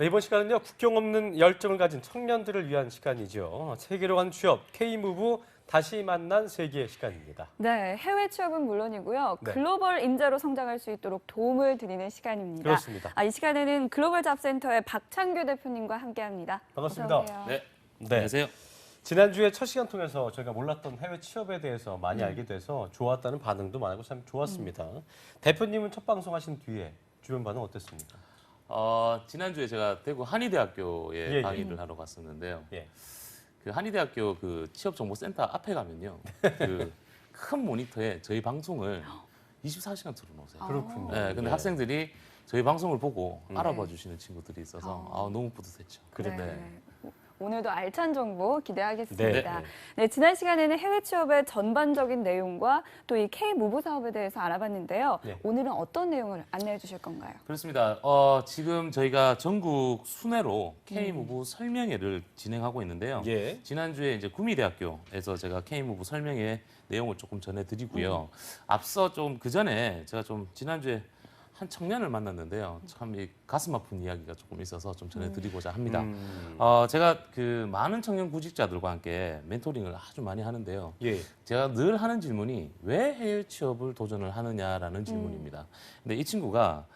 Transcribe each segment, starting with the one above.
이번 시간은요, 국경 없는 열정을 가진 청년들을 위한 시간이죠. 세계로 간 취업, K무브 다시 만난 세계의 시간입니다. 네, 해외 취업은 물론이고요. 네. 글로벌 인재로 성장할 수 있도록 도움을 드리는 시간입니다. 그렇습니다. 이 시간에는 글로벌 잡센터의 박창규 대표님과 함께합니다. 반갑습니다. 어서 오세요. 네. 네. 안녕하세요. 지난주에 첫 시간 통해서 저희가 몰랐던 해외 취업에 대해서 많이 알게 돼서 좋았다는 반응도 많고 참 좋았습니다. 대표님은 첫 방송하신 뒤에 주변 반응 어땠습니까? 지난주에 제가 대구 한의대학교에 예, 강의를 하러 갔었는데요. 예. 그 한의대학교 그 취업정보센터 앞에 가면요. 그 큰 모니터에 저희 방송을 24시간 틀어놓으세요. 그렇군요. 네, 근데 네. 학생들이 저희 방송을 보고 알아봐 주시는 친구들이 있어서 너무 뿌듯했죠. 그래. 오늘도 알찬 정보 기대하겠습니다. 네. 네, 지난 시간에는 해외 취업의 전반적인 내용과 또 이 K무브 사업에 대해서 알아봤는데요. 네. 오늘은 어떤 내용을 안내해 주실 건가요? 그렇습니다. 지금 저희가 전국 순회로 K무브 설명회를 진행하고 있는데요. 예. 지난주에 이제 구미대학교에서 제가 K무브 설명회 내용을 조금 전해드리고요. 앞서 좀 그 전에 제가 좀 지난주에 한 청년을 만났는데요. 참 이 가슴 아픈 이야기가 조금 있어서 좀 전해드리고자 합니다. 제가 그 많은 청년 구직자들과 함께 멘토링을 아주 많이 하는데요. 예. 제가 늘 하는 질문이 왜 해외 취업을 도전을 하느냐라는 질문입니다. 근데 이 친구가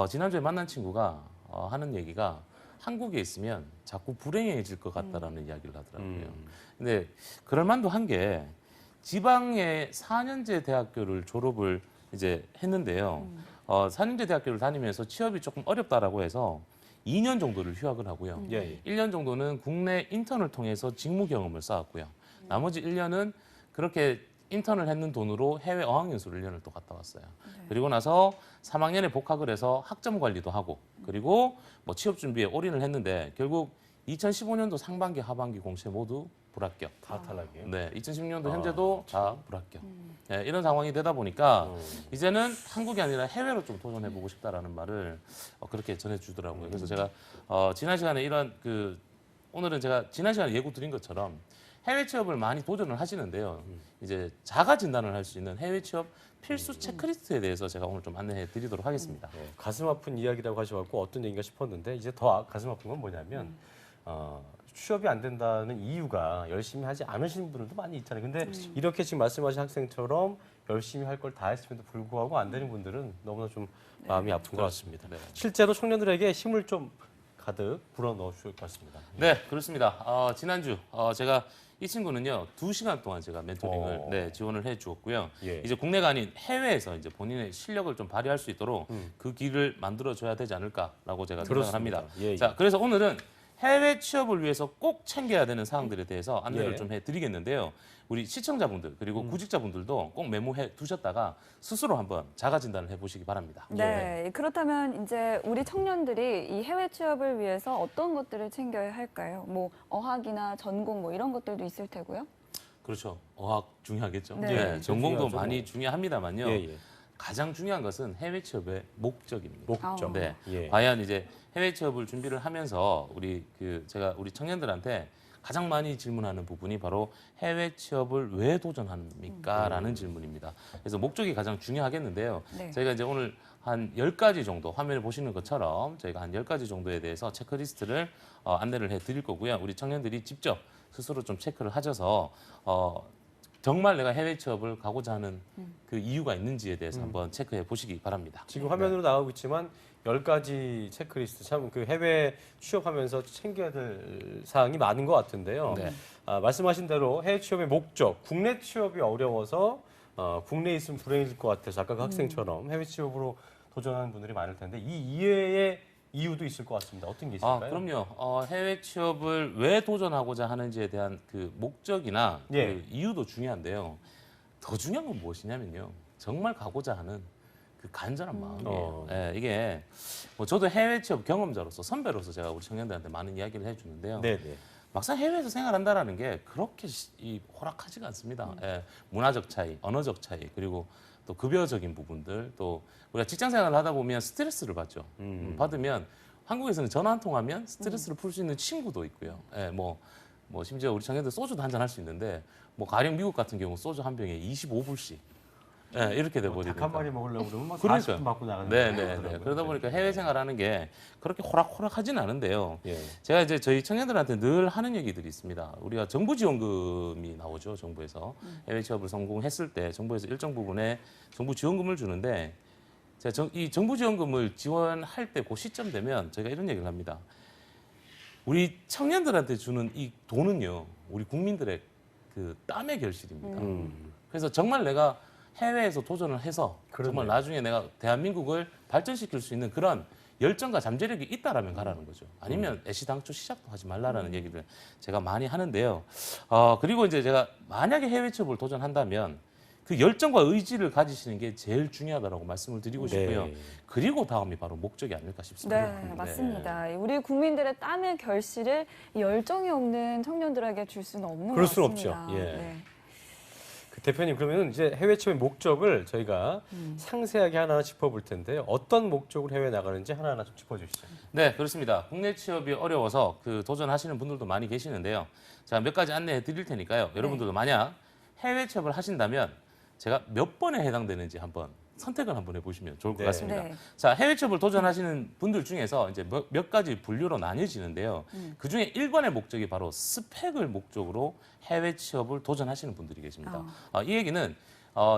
지난주에 만난 친구가 하는 얘기가 한국에 있으면 자꾸 불행해질 것 같다라는 이야기를 하더라고요. 근데 그럴 만도 한 게 지방의 4년제 대학교를 졸업을 이제 했는데요. 4년제 대학교를 다니면서 취업이 조금 어렵다라고 해서 2년 정도를 휴학을 하고요. 예. 1년 정도는 국내 인턴을 통해서 직무 경험을 쌓았고요. 나머지 1년은 그렇게 인턴을 했는 돈으로 해외 어학연수를 1년을 또 갔다 왔어요. 그리고 나서 3학년에 복학을 해서 학점 관리도 하고 그리고 뭐 취업 준비에 올인을 했는데 결국 2015년도 상반기, 하반기 공채 모두 불합격. 다 탈락이에요. 네, 2016년도 현재도 다 불합격. 네, 이런 상황이 되다 보니까 이제는 한국이 아니라 해외로 좀 도전해보고 싶다라는 말을 그렇게 전해주더라고요. 그래서 제가 지난 시간에 오늘은 제가 지난 시간에 예고 드린 것처럼 해외 취업을 많이 도전을 하시는데요. 이제 자가 진단을 할 수 있는 해외 취업 필수 체크리스트에 대해서 제가 오늘 좀 안내해 드리도록 하겠습니다. 가슴 아픈 이야기라고 하셔갖고 어떤 얘기인가 싶었는데 이제 더 가슴 아픈 건 뭐냐면 취업이 안 된다는 이유가 열심히 하지 않으시는 분들도 많이 있잖아요. 근데 이렇게 지금 말씀하신 학생처럼 열심히 할 걸 다 했음에도 불구하고 안 되는 분들은 너무나 좀 마음이 아픈 것 같습니다. 네. 실제로 청년들에게 힘을 좀 가득 불어넣어 주실 것 같습니다. 네, 그렇습니다. 지난주 제가 이 친구는요 2시간 동안 제가 멘토링을 지원을 해주었고요. 예. 이제 국내가 아닌 해외에서 이제 본인의 실력을 좀 발휘할 수 있도록 그 길을 만들어줘야 되지 않을까라고 제가 생각을 합니다. 예, 예. 자, 그래서 오늘은 해외 취업을 위해서 꼭 챙겨야 되는 사항들에 대해서 안내를 예. 좀 해드리겠는데요. 우리 시청자분들 그리고 구직자분들도 꼭 메모해 두셨다가 스스로 한번 자가 진단을 해보시기 바랍니다. 네, 그렇다면 이제 우리 청년들이 이 해외 취업을 위해서 어떤 것들을 챙겨야 할까요? 뭐 어학이나 전공 뭐 이런 것들도 있을 테고요. 그렇죠. 어학 중요하겠죠. 네. 전공도 중요하죠. 많이 중요합니다만요. 예, 예. 가장 중요한 것은 해외 취업의 목적입니다. 목적. 네. 예. 과연 이제 해외 취업을 준비를 하면서 제가 우리 청년들한테 가장 많이 질문하는 부분이 바로 해외 취업을 왜 도전합니까? 라는 질문입니다. 그래서 목적이 가장 중요하겠는데요. 네. 저희가 이제 오늘 한 10가지 정도 화면을 보시는 것처럼 저희가 한 10가지 정도에 대해서 체크리스트를 안내를 해 드릴 거고요. 우리 청년들이 직접 스스로 좀 체크를 하셔서 정말 내가 해외 취업을 가고자 하는 그 이유가 있는지에 대해서 한번 체크해 보시기 바랍니다. 지금 화면으로 나가고 있지만 10가지 체크리스트 참 그 해외 취업하면서 챙겨야 될 사항이 많은 것 같은데요. 네. 말씀하신 대로 해외 취업의 목적, 국내 취업이 어려워서 국내에 있으면 불행해질 것 같아서 아까 그 학생처럼 해외 취업으로 도전하는 분들이 많을 텐데 이 이외의 이유도 있을 것 같습니다. 어떤 게 있을까요? 그럼요. 해외 취업을 왜 도전하고자 하는지에 대한 그 목적이나 예. 그 이유도 중요한데요. 더 중요한 건 무엇이냐면요. 정말 가고자 하는 그 간절한 마음이에요. 예, 이게 뭐 저도 해외 취업 경험자로서 선배로서 제가 우리 청년들한테 많은 이야기를 해주는데요. 네네. 막상 해외에서 생활한다라는 게 그렇게 호락하지가 않습니다. 예, 문화적 차이, 언어적 차이, 그리고 또 급여적인 부분들, 또 우리가 직장 생활을 하다 보면 스트레스를 받죠. 받으면 한국에서는 전화 한 통하면 스트레스를 풀 수 있는 친구도 있고요. 예, 뭐 심지어 우리 청년들 소주도 한잔 할 수 있는데 뭐 가령 미국 같은 경우 소주 한 병에 25불씩 네, 이렇게 돼버리니까. 닭 한 마리 먹으려고 그러면 막 그러니까요. 40분 받고 나가는 네, 거예요. 네, 네. 그러다 보니까 해외 생활하는 게 그렇게 호락호락하진 않은데요. 예. 제가 이제 저희 청년들한테 늘 하는 얘기들이 있습니다. 우리가 정부 지원금이 나오죠, 정부에서. 해외 취업을 성공했을 때 정부에서 일정 부분의 정부 지원금을 주는데 제가 이 정부 지원금을 지원할 때 그 시점 되면 저희가 이런 얘기를 합니다. 우리 청년들한테 주는 이 돈은요, 우리 국민들의 그 땀의 결실입니다. 그래서 정말 내가 해외에서 도전을 해서 그러네요. 정말 나중에 내가 대한민국을 발전시킬 수 있는 그런 열정과 잠재력이 있다라면 가라는 거죠. 아니면 애시당초 시작도 하지 말라라는 얘기를 제가 많이 하는데요. 그리고 이제 제가 만약에 해외 취업을 도전한다면 그 열정과 의지를 가지시는 게 제일 중요하다라고 말씀을 드리고 싶고요. 네. 그리고 다음이 바로 목적이 아닐까 싶습니다. 네, 맞습니다. 우리 국민들의 땀의 결실을 이 열정이 없는 청년들에게 줄 수는 없는 그럴 것 수는 같습니다. 없죠. 예. 네. 그 대표님 그러면 이제 해외 취업의 목적을 저희가 상세하게 하나하나 짚어볼 텐데 어떤 목적으로 해외 나가는지 하나하나 좀 짚어주시죠. 네, 그렇습니다. 국내 취업이 어려워서 그 도전하시는 분들도 많이 계시는데요. 제가 몇 가지 안내해 드릴 테니까요. 여러분들도 만약 해외 취업을 하신다면 제가 몇 번에 해당되는지 한번 선택을 한번 해보시면 좋을 것 네. 같습니다. 네. 자, 해외 취업을 도전하시는 분들 중에서 이제 몇 가지 분류로 나뉘어지는데요. 그 중에 1번의 목적이 바로 스펙을 목적으로 해외 취업을 도전하시는 분들이 계십니다. 이 얘기는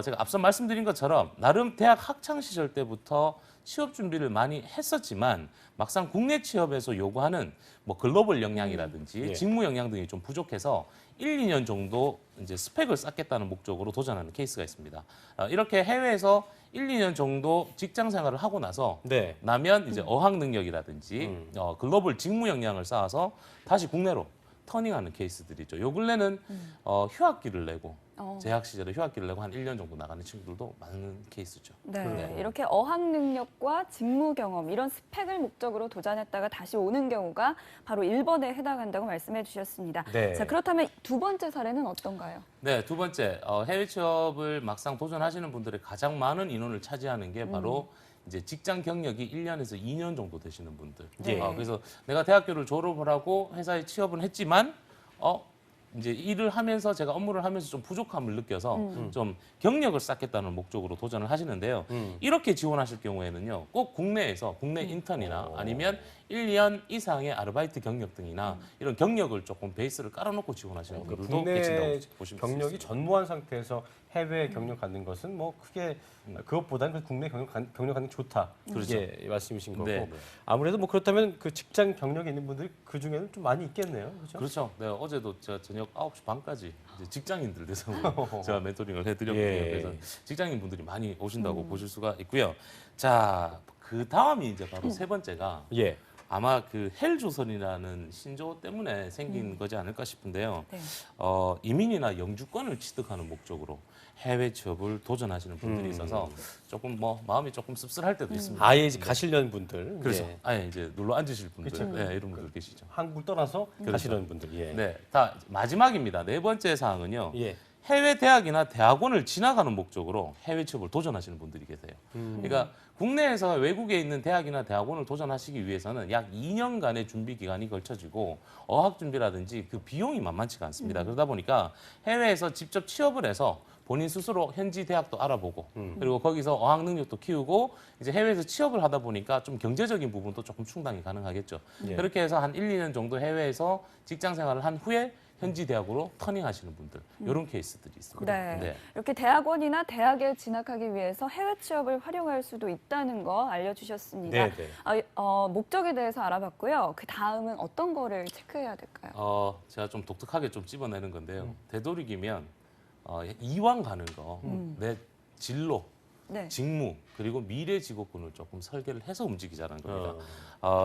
제가 앞서 말씀드린 것처럼 나름 대학 학창 시절 때부터 취업 준비를 많이 했었지만 막상 국내 취업에서 요구하는 뭐 글로벌 역량이라든지 예. 직무 역량 등이 좀 부족해서 1, 2년 정도 이제 스펙을 쌓겠다는 목적으로 도전하는 케이스가 있습니다. 이렇게 해외에서 1, 2년 정도 직장 생활을 하고 네. 나면 이제 어학 능력이라든지 글로벌 직무 역량을 쌓아서 다시 국내로 터닝하는 케이스들이죠. 요 근래는 휴학기를 내고 재학 시절에 휴학기를 내고 한 1년 정도 나가는 친구들도 많은 케이스죠. 네, 이렇게 어학 능력과 직무 경험 이런 스펙을 목적으로 도전했다가 다시 오는 경우가 바로 1번에 해당한다고 말씀해 주셨습니다. 네. 자, 그렇다면 두 번째 사례는 어떤가요? 네, 두 번째 해외 취업을 막상 도전하시는 분들의 가장 많은 인원을 차지하는 게 바로 이제 직장 경력이 1년에서 2년 정도 되시는 분들. 네. 그래서 내가 대학교를 졸업을 하고 회사에 취업은 했지만 이제 일을 하면서 제가 업무를 하면서 좀 부족함을 느껴서 좀 경력을 쌓겠다는 목적으로 도전을 하시는데요. 이렇게 지원하실 경우에는요. 꼭 국내에서 국내 인턴이나 아니면 1년 이상의 아르바이트 경력 등이나 이런 경력을 조금 베이스를 깔아놓고 지원하시는 분들도 국내 계신다고 보시면 경력이 좋습니다. 전무한 상태에서 해외 경력 갖는 것은 뭐 크게 그것보다는 그 국내 경력 갖는 게 좋다. 그렇죠. 이게 말씀이신 거고 네, 네. 아무래도 뭐 그렇다면 그 직장 경력이 있는 분들이 그 중에는 좀 많이 있겠네요. 그렇죠? 그렇죠. 네, 어제도 제가 저녁 9시 반까지 이제 직장인들 대상으로 제가 멘토링을 해드렸거든요. 예. 그래서 직장인 분들이 많이 오신다고 보실 수가 있고요. 자, 그 다음이 이제 바로 세 번째가 예. 아마 그 헬조선이라는 신조 때문에 생긴 거지 않을까 싶은데요. 네. 이민이나 영주권을 취득하는 목적으로 해외 취업을 도전하시는 분들이 있어서 조금 뭐 마음이 조금 씁쓸할 때도 있습니다. 아예 이제 가시려는 분들. 그렇죠. 예. 아예 이제 놀러 앉으실 분들, 그렇죠. 네, 이런 분들 계시죠. 한국을 떠나서 가시려는 분들. 예. 네, 다 마지막입니다. 네 번째 사항은요. 예. 해외 대학이나 대학원을 지나가는 목적으로 해외 취업을 도전하시는 분들이 계세요. 그러니까 국내에서 외국에 있는 대학이나 대학원을 도전하시기 위해서는 약 2년간의 준비 기간이 걸쳐지고 어학 준비라든지 그 비용이 만만치가 않습니다. 그러다 보니까 해외에서 직접 취업을 해서 본인 스스로 현지 대학도 알아보고 그리고 거기서 어학 능력도 키우고 이제 해외에서 취업을 하다 보니까 좀 경제적인 부분도 조금 충당이 가능하겠죠. 예. 그렇게 해서 한 1, 2년 정도 해외에서 직장 생활을 한 후에 현지 대학으로 터닝하시는 분들 이런 케이스들이 있습니다. 네. 이렇게 대학원이나 대학에 진학하기 위해서 해외 취업을 활용할 수도 있다는 거 알려주셨습니다. 네, 네. 목적에 대해서 알아봤고요. 그 다음은 어떤 거를 체크해야 될까요? 제가 좀 독특하게 좀 집어내는 건데요. 되도록이면 이왕 가는 거 내 진로, 네. 직무 그리고 미래 직업군을 조금 설계를 해서 움직이자는 겁니다.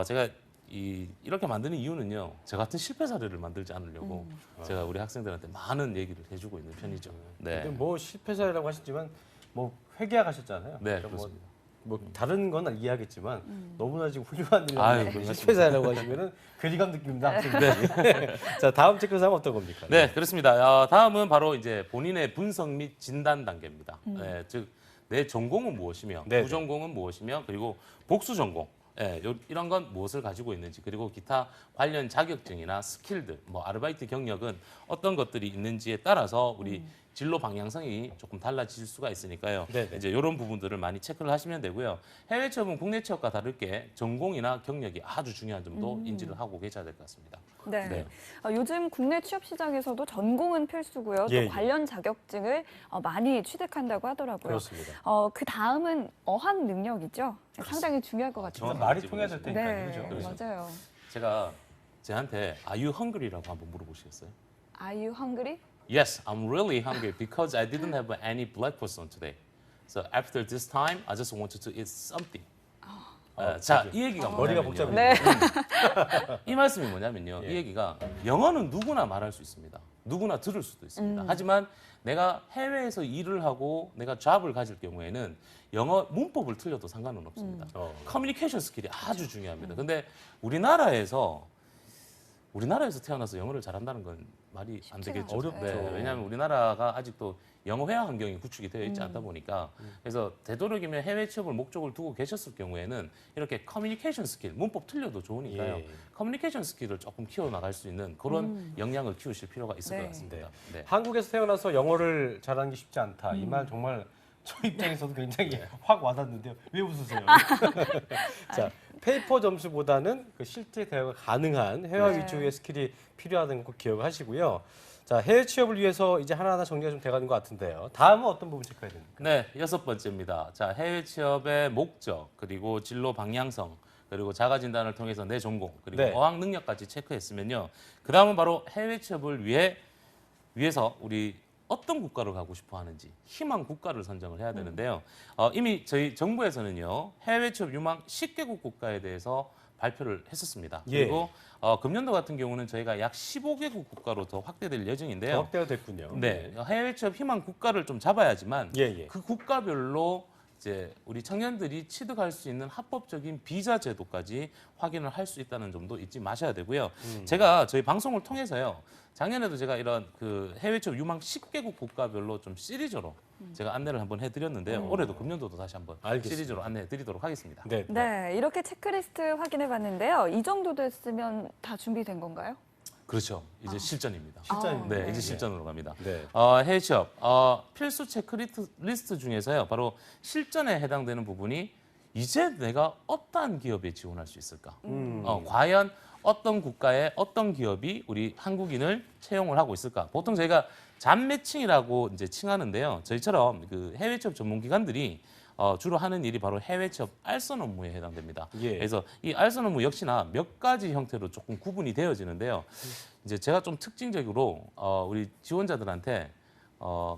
제가 이렇게 만드는 이유는요. 저 같은 실패 사례를 만들지 않으려고 제가 우리 학생들한테 많은 얘기를 해주고 있는 편이죠. 네, 근데 뭐 실패 사례라고 하시지만 뭐 회계하셨잖아요. 네, 그러니까 그렇습니다. 뭐 다른 건 이해하겠지만 너무나 지금 훌륭한 일을 아유, 하는데 실패 사례라고 하시면은 괴리감 느낍니다. 학생들이. 네. 자, 다음 체크 사항은 어떤 겁니까? 네, 그렇습니다. 다음은 바로 이제 본인의 분석 및 진단 단계입니다. 네, 즉 내 전공은 무엇이며 네, 부전공은 무엇이며 그리고 복수 전공 예, 이런 건 무엇을 가지고 있는지 그리고 기타 관련 자격증이나 스킬들, 뭐 아르바이트 경력은 어떤 것들이 있는지에 따라서 우리 진로 방향성이 조금 달라질 수가 있으니까요. 네네. 이제 이런 부분들을 많이 체크를 하시면 되고요. 해외 취업은 국내 취업과 다르게 전공이나 경력이 아주 중요한 점도 인지를 하고 계셔야 될 것 같습니다. 네. 네. 요즘 국내 취업 시장에서도 전공은 필수고요. 예, 예. 또 관련 자격증을 많이 취득한다고 하더라고요. 그렇습니다. 그 다음은 어학 능력이죠. 상당히 중요할 것 정말 같아요. 말이 통해야 될 테니까요. 네, 그렇죠? 맞아요. 제가 쟤한테 Are you hungry라고 한번 물어보시겠어요? Are you hungry? Yes, I'm really hungry because I didn't have any breakfast on today. So after this time, I just wanted to eat something. 자, 이 얘기가 머리가 뭐냐면요. 네. 이 말씀이 뭐냐면요. 예. 이 얘기가 영어는 누구나 말할 수 있습니다. 누구나 들을 수도 있습니다. 하지만 내가 해외에서 일을 하고 내가 잡을 가질 경우에는 영어 문법을 틀려도 상관은 없습니다. 커뮤니케이션 스킬이 아주 중요합니다. 근데 우리나라에서 태어나서 영어를 잘한다는 건 말이 안 되겠죠. 어렵죠. 왜냐하면 우리나라가 아직도 영어 회화 환경이 구축이 되어 있지 않다 보니까 그래서 되도록이면 해외 취업을 목적을 두고 계셨을 경우에는 이렇게 커뮤니케이션 스킬, 문법 틀려도 좋으니까요. 예. 커뮤니케이션 스킬을 조금 키워나갈 수 있는 그런 역량을 키우실 필요가 있을 네. 것 같습니다. 네. 한국에서 태어나서 영어를 잘하는 게 쉽지 않다. 이 말 정말 저 입장에서도 굉장히 확 와닿는데요. 왜 웃으세요? 자, 페이퍼 점수보다는 그 실제 대화가 가능한 회화 네. 위주의 스킬이 필요하다는 거 기억하시고요. 자, 해외 취업을 위해서 이제 하나하나 정리가 좀 돼가는 것 같은데요. 다음은 어떤 부분 체크해야 됩니까? 네, 6번째입니다. 자, 해외 취업의 목적, 그리고 진로 방향성, 그리고 자가 진단을 통해서 내 전공, 그리고 네. 어학 능력까지 체크했으면요. 그 다음은 바로 해외 취업을 위해서 우리 어떤 국가를 가고 싶어 하는지 희망 국가를 선정을 해야 되는데요. 이미 저희 정부에서는요. 해외 취업 유망 10개국 국가에 대해서 발표를 했었습니다. 예. 그리고 금년도 같은 경우는 저희가 약 15개국 국가로 더 확대될 예정인데요. 확대가 됐군요. 네, 해외 취업 희망 국가를 좀 잡아야지만 예, 예. 그 국가별로 이제 우리 청년들이 취득할 수 있는 합법적인 비자 제도까지 확인을 할 수 있다는 점도 잊지 마셔야 되고요. 제가 저희 방송을 통해서요. 작년에도 제가 이런 그 해외 취업 유망 10개국 국가별로 좀 시리즈로 제가 안내를 한번 해드렸는데요. 올해도 금년도도 다시 한번 알겠습니다. 시리즈로 안내해드리도록 하겠습니다. 네. 네, 이렇게 체크리스트 확인해봤는데요. 이 정도 됐으면 다 준비된 건가요? 그렇죠. 이제 실전입니다. 실전입니다. 네, 네. 이제 실전으로 갑니다. 네. 해외 취업 필수 체크리스트 중에서요. 바로 실전에 해당되는 부분이 이제 내가 어떠한 기업에 지원할 수 있을까? 과연 어떤 국가의 어떤 기업이 우리 한국인을 채용을 하고 있을까? 보통 저희가 잡 매칭이라고 이제 칭하는데요. 저희처럼 그 해외 취업 전문 기관들이 주로 하는 일이 바로 해외 취업 알선 업무에 해당됩니다. 예. 그래서 이 알선 업무 역시나 몇 가지 형태로 조금 구분이 되어지는데요. 이제 제가 좀 특징적으로 우리 지원자들한테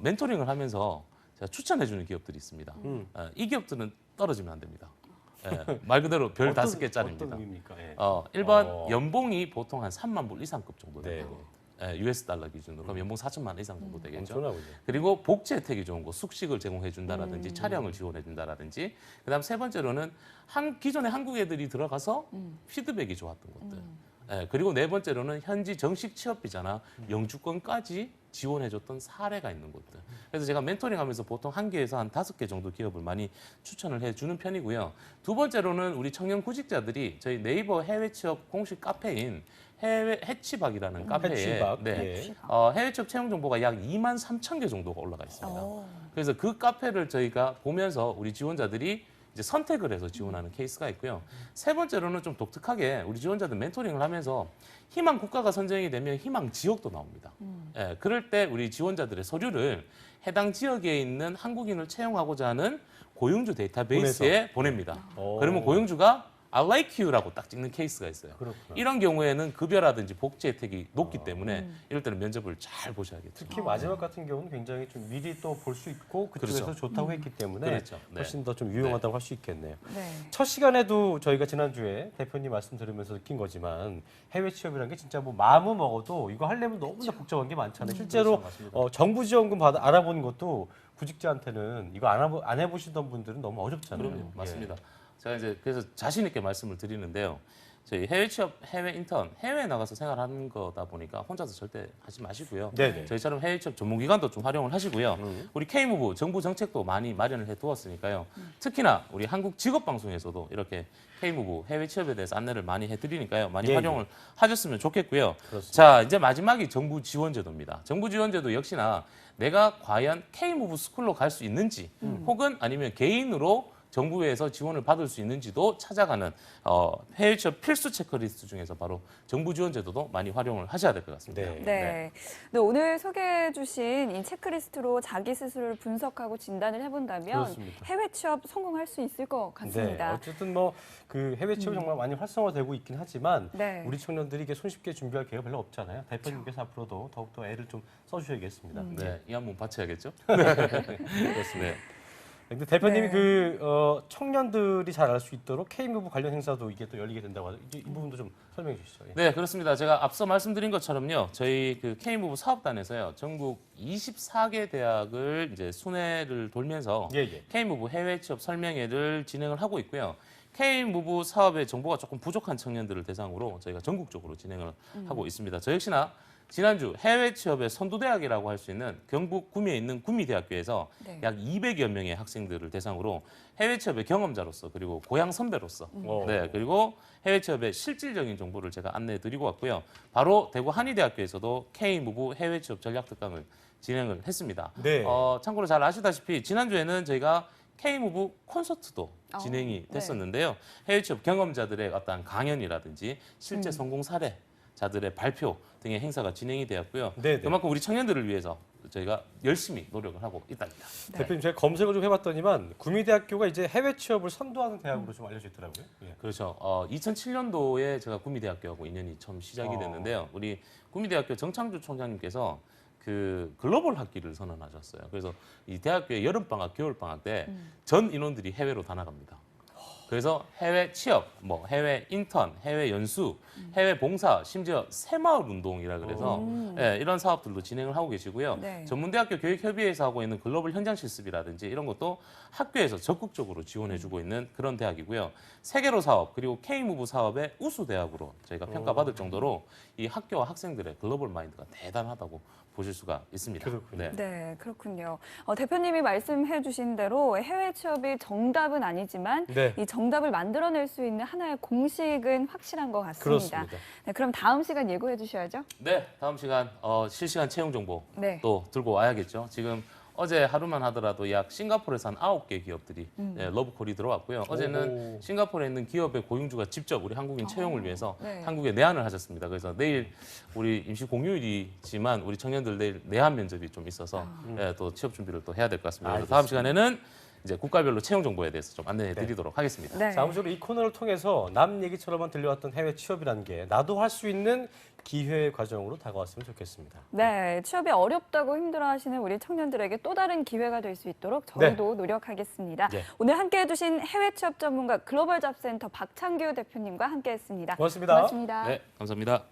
멘토링을 하면서 제가 추천해주는 기업들이 있습니다. 이 기업들은 떨어지면 안 됩니다. 예, 말 그대로 별 어떤- 5개짜리입니다. 어떤 의미입니까? 예. 1번 연봉이 보통 한 3만 불 이상급 정도 네. 되고 US 달러 기준으로 그럼 연봉 4천만 원 이상 정도 되겠죠. 엄청나군요. 그리고 복지 혜택이 좋은 거 숙식을 제공해 준다라든지 차량을 지원해 준다라든지 그다음 세 번째로는 기존에 한국 애들이 들어가서 피드백이 좋았던 것들. 예, 그리고 네 번째로는 현지 정식 취업 비자나 영주권까지 지원해줬던 사례가 있는 곳들. 그래서 제가 멘토링하면서 보통 한 개에서 한 5개 정도 기업을 많이 추천을 해주는 편이고요. 두 번째로는 우리 청년 구직자들이 저희 네이버 해외 취업 공식 카페인 해외 해치박이라는 카페에 해치박, 네, 예. 해외 취업 채용 정보가 약 2만 3천 개 정도가 올라가 있습니다. 오. 그래서 그 카페를 저희가 보면서 우리 지원자들이 이제 선택을 해서 지원하는 케이스가 있고요. 세 번째로는 좀 독특하게 우리 지원자들 멘토링을 하면서 희망 국가가 선정이 되면 희망 지역도 나옵니다. 예, 그럴 때 우리 지원자들의 서류를 해당 지역에 있는 한국인을 채용하고자 하는 고용주 데이터베이스에 보냅니다. 오. 그러면 고용주가 I like you라고 딱 찍는 케이스가 있어요. 그렇구나. 이런 경우에는 급여라든지 복지 혜택이 높기 때문에 이럴 때는 면접을 잘 보셔야겠죠. 특히 마지막 같은 경우는 굉장히 좀 미리 또 볼 수 있고 그쪽에서 그렇죠. 좋다고 했기 때문에 그렇죠. 네. 훨씬 더 좀 유용하다고 할 수 있겠네요. 네. 첫 시간에도 저희가 지난주에 대표님 말씀 들으면서 느낀 거지만 해외 취업이라는 게 진짜 뭐 마음을 먹어도 이거 하려면 너무나 복잡한 게 많잖아요. 실제로 정부 지원금 알아보는 것도 구직자한테는 이거 안 해보시던 분들은 너무 어렵잖아요. 그럼요, 예. 맞습니다. 제가 이제 그래서 자신 있게 말씀을 드리는데요. 저희 해외 취업, 해외 인턴, 해외에 나가서 생활하는 거다 보니까 혼자서 절대 하지 마시고요. 네네. 저희처럼 해외 취업 전문기관도 좀 활용을 하시고요. 우리 K무브 정부 정책도 많이 마련을 해두었으니까요. 특히나 우리 한국 직업방송에서도 이렇게 K무브 해외 취업에 대해서 안내를 많이 해드리니까요. 많이 예, 활용을 하셨으면 좋겠고요. 그렇습니다. 자, 이제 마지막이 정부 지원제도입니다. 정부 지원제도 역시나 내가 과연 K무브 스쿨로 갈 수 있는지 혹은 아니면 개인으로 정부에서 지원을 받을 수 있는지도 찾아가는 해외 취업 필수 체크리스트 중에서 바로 정부 지원 제도도 많이 활용을 하셔야 될 것 같습니다. 네. 네. 네, 오늘 소개해주신 이 체크리스트로 자기 스스로를 분석하고 진단을 해본다면 그렇습니다. 해외 취업 성공할 수 있을 것 네, 같습니다. 어쨌든 뭐 그 해외 취업이 정말 많이 활성화되고 있긴 하지만 네. 우리 청년들이 이게 손쉽게 준비할 기회가 별로 없잖아요. 대표님께서 앞으로도 더욱더 애를 좀 써주셔야겠습니다. 네, 이 한 번 바쳐야겠죠? 그렇습니다. 근데 대표님이 네. 청년들이 잘 알 수 있도록 K무브 관련 행사도 이게 또 열리게 된다고 하죠. 이 부분도 좀 설명해 주시죠. 예. 네, 그렇습니다. 제가 앞서 말씀드린 것처럼요. 저희 그 K무브 사업단에서요. 전국 24개 대학을 이제 순회를 돌면서 예, 예. K무브 해외 취업 설명회를 진행을 하고 있고요. K무브 사업의 정보가 조금 부족한 청년들을 대상으로 저희가 전국적으로 진행을 하고 있습니다. 저 역시나 지난주 해외 취업의 선두대학이라고 할 수 있는 경북 구미에 있는 구미대학교에서 네. 약 200여 명의 학생들을 대상으로 해외 취업의 경험자로서 그리고 고향 선배로서 네, 그리고 해외 취업의 실질적인 정보를 제가 안내해 드리고 왔고요. 바로 대구 한의대학교에서도 K무브 해외 취업 전략 특강을 진행을 했습니다. 네. 참고로 잘 아시다시피 지난주에는 저희가 K무브 콘서트도 진행이 네. 됐었는데요. 해외 취업 경험자들의 어떤 강연이라든지 실제 성공 사례자들의 발표 등의 행사가 진행이 되었고요. 네네. 그만큼 우리 청년들을 위해서 저희가 열심히 노력을 하고 있답니다. 대표님 제가 검색을 좀 해봤더니만 구미대학교가 이제 해외 취업을 선도하는 대학으로 좀 알려져 있더라고요. 예. 그렇죠. 2007년도에 제가 구미대학교하고 인연이 처음 시작이 됐는데요. 우리 구미대학교 정창주 총장님께서 그 글로벌 학기를 선언하셨어요. 그래서 이 대학교의 여름방학, 겨울방학 때 전 인원들이 해외로 다 나갑니다. 그래서 해외 취업, 뭐 해외 인턴, 해외 연수, 해외 봉사, 심지어 새마을 운동이라 그래서 예, 이런 사업들도 진행을 하고 계시고요. 네. 전문대학교 교육협의회에서 하고 있는 글로벌 현장 실습이라든지 이런 것도 학교에서 적극적으로 지원해주고 있는 그런 대학이고요. 세계로 사업 그리고 K무브 사업의 우수 대학으로 저희가 평가받을 정도로 이 학교와 학생들의 글로벌 마인드가 대단하다고 보실 수가 있습니다. 그렇군요. 네. 네, 그렇군요. 대표님이 말씀해 주신 대로 해외 취업이 정답은 아니지만 네. 이 정답을 만들어낼 수 있는 하나의 공식은 확실한 것 같습니다. 그렇습니다. 네, 그럼 다음 시간 예고해 주셔야죠. 네, 다음 시간 실시간 채용 정보 네. 또 들고 와야겠죠. 지금 어제 하루만 하더라도 약 싱가포르에서 한 9개 기업들이 러브콜이 들어왔고요. 어제는 오. 싱가포르에 있는 기업의 고용주가 직접 우리 한국인 채용을 위해서 네. 한국에 내한을 하셨습니다. 그래서 내일 우리 임시 공휴일이지만 우리 청년들 내일 내한 면접이 좀 있어서 또 취업 준비를 또 해야 될 것 같습니다. 그래서 다음 시간에는 이제 국가별로 채용 정보에 대해서 좀 안내해 드리도록 하겠습니다. 네. 자, 아무쪼록 이 코너를 통해서 남 얘기처럼만 들려왔던 해외 취업이라는 게 나도 할 수 있는 기회의 과정으로 다가왔으면 좋겠습니다. 네, 취업이 어렵다고 힘들어하시는 우리 청년들에게 또 다른 기회가 될 수 있도록 저희도 노력하겠습니다. 네. 오늘 함께해 주신 해외 취업 전문가 글로벌 잡센터 박창규 대표님과 함께했습니다. 고맙습니다. 고맙습니다. 네, 감사합니다.